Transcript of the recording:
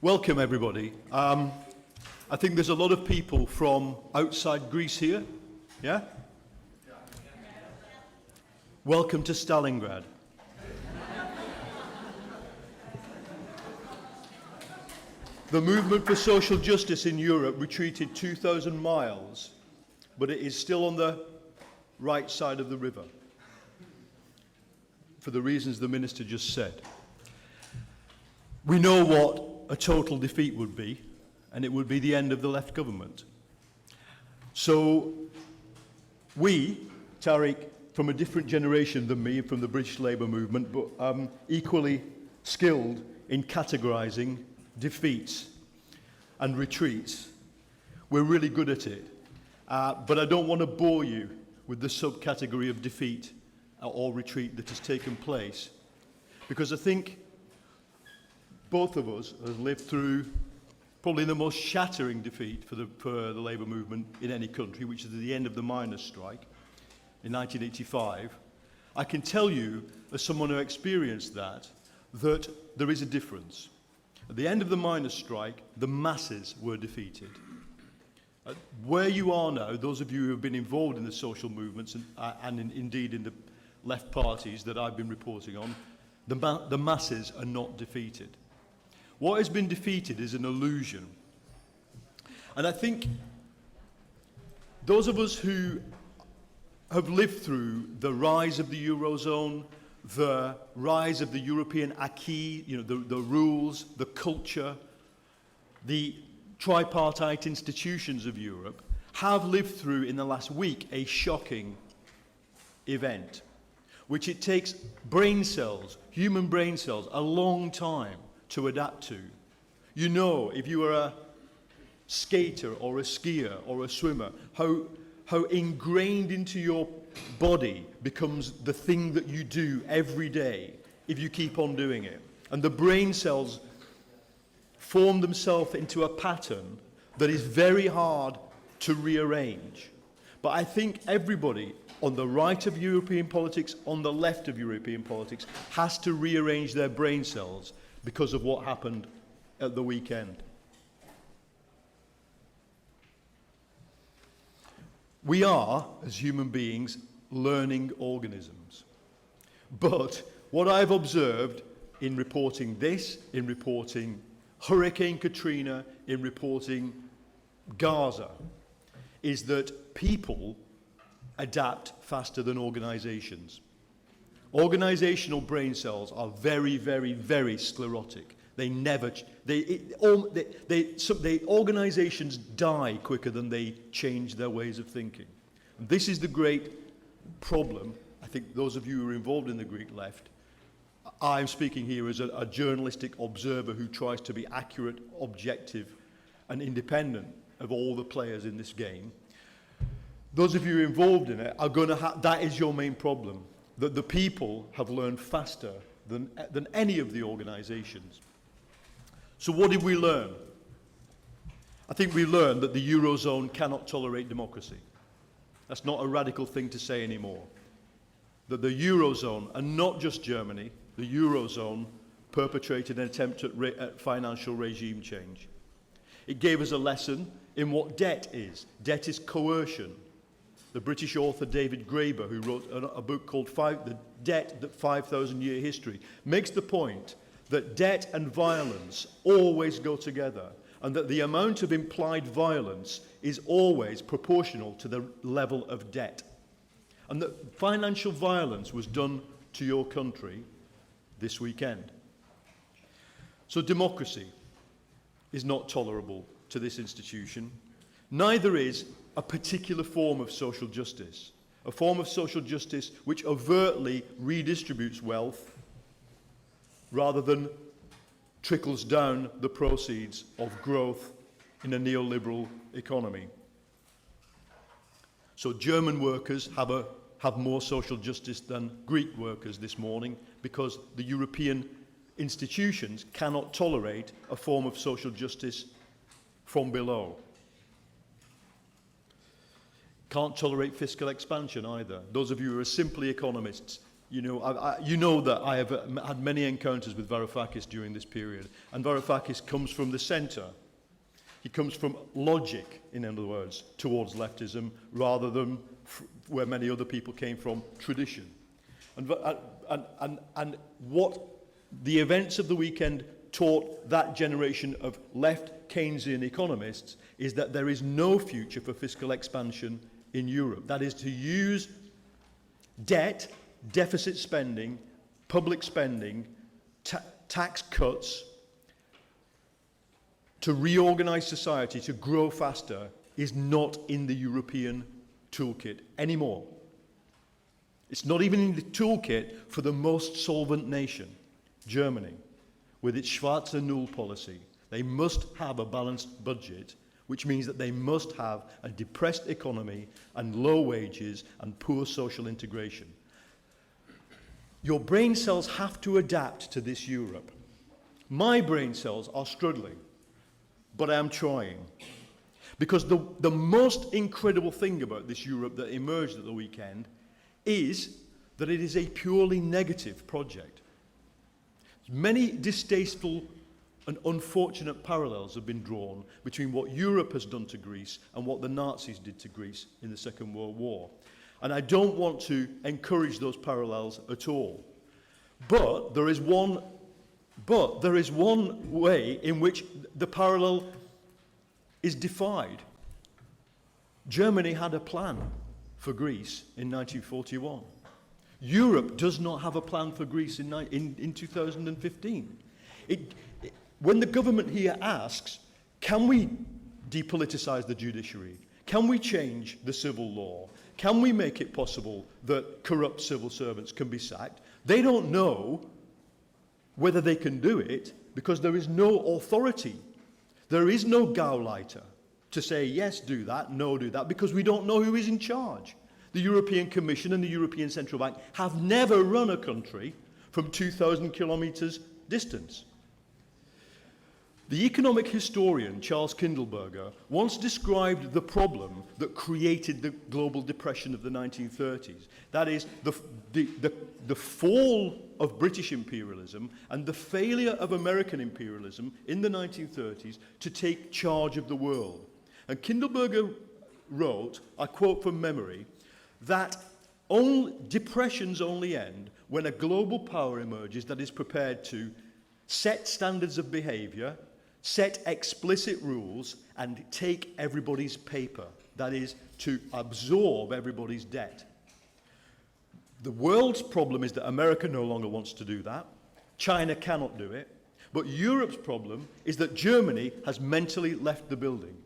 Welcome, everybody. I think there's a lot of people from outside Greece here. Yeah? Welcome to Stalingrad. The movement for social justice in Europe retreated 2,000 miles, but it is still on the right side of the river, for the reasons the Minister just said. We know what a total defeat would be, and it would be the end of the left government. So we, Tariq, from a different generation than me, from the British Labour movement, but equally skilled in categorising defeats and retreats. We're really good at it. But I don't want to bore you with the subcategory of defeat or retreat that has taken place, because I think both of us have lived through probably the most shattering defeat for the Labour movement in any country, which is the end of the miners' strike in 1985. I can tell you, as someone who experienced that there is a difference. At the end of the miners' strike, the masses were defeated. Where you are now, those of you who have been involved in the social movements and indeed in the left parties that I've been reporting on, the masses are not defeated. What has been defeated is an illusion. And I think those of us who have lived through the rise of the Eurozone, the rise of the European acquis, the rules, the culture, the tripartite institutions of Europe, have lived through in the last week a shocking event, which it takes brain cells, human brain cells, a long time to adapt to. You know, if you are a skater or a skier or a swimmer, how ingrained into your body becomes the thing that you do every day if you keep on doing it. And the brain cells form themselves into a pattern that is very hard to rearrange. But I think everybody on the right of European politics, on the left of European politics, has to rearrange their brain cells because of what happened at the weekend. We are, as human beings, learning organisms. But what I've observed in reporting this, in reporting Hurricane Katrina, in reporting Gaza, is that people adapt faster than organizations. Organizational brain cells are very, very, very sclerotic. Organizations die quicker than they change their ways of thinking. And this is the great problem. I think those of you who are involved in the Greek left, I'm speaking here as a journalistic observer who tries to be accurate, objective, and independent of all the players in this game. Those of you involved in it are going to that is your main problem. That the people have learned faster than any of the organizations. So what did we learn? I think we learned that the Eurozone cannot tolerate democracy. That's not a radical thing to say anymore. That the Eurozone, and not just Germany, the Eurozone perpetrated an attempt at financial regime change. It gave us a lesson in what debt is. Debt is coercion. The British author David Graeber, who wrote a book called The Debt, That 5,000-Year History, makes the point that debt and violence always go together, and that the amount of implied violence is always proportional to the level of debt. And that financial violence was done to your country this weekend. So democracy is not tolerable to this institution. Neither is a particular form of social justice, a form of social justice which overtly redistributes wealth rather than trickles down the proceeds of growth in a neoliberal economy. So German workers have more social justice than Greek workers this morning because the European institutions cannot tolerate a form of social justice from below. Can't tolerate fiscal expansion either. Those of you who are simply economists You know, you know that I have had many encounters with Varoufakis during this period, and Varoufakis comes from the centre. He comes from logic, in other words, towards leftism, rather than where many other people came from, tradition. And what the events of the weekend taught that generation of left Keynesian economists is that there is no future for fiscal expansion in Europe. That is to use debt, deficit spending, public spending, tax cuts to reorganize society, to grow faster, is not in the European toolkit anymore. It's not even in the toolkit for the most solvent nation, Germany, with its Schwarze Null policy. They must have a balanced budget, which means that they must have a depressed economy and low wages and poor social integration. Your brain cells have to adapt to this Europe. My brain cells are struggling, but I am trying. Because the most incredible thing about this Europe that emerged at the weekend is that it is a purely negative project. Many distasteful and unfortunate parallels have been drawn between what Europe has done to Greece and what the Nazis did to Greece in the Second World War. And I don't want to encourage those parallels at all. But there is one way in which the parallel is defied. Germany had a plan for Greece in 1941. Europe does not have a plan for Greece in 2015. When the government here asks, can we depoliticize the judiciary? Can we change the civil law? Can we make it possible that corrupt civil servants can be sacked? They don't know whether they can do it because there is no authority. There is no Gauleiter to say, yes, do that, no, do that, because we don't know who is in charge. The European Commission and the European Central Bank have never run a country from 2,000 kilometres distance. The economic historian Charles Kindleberger once described the problem that created the global depression of the 1930s. That is, the fall of British imperialism and the failure of American imperialism in the 1930s to take charge of the world. And Kindleberger wrote, I quote from memory, that depressions only end when a global power emerges that is prepared to set standards of behaviour, set explicit rules, and take everybody's paper. That is, to absorb everybody's debt. The world's problem is that America no longer wants to do that. China cannot do it. But Europe's problem is that Germany has mentally left the building.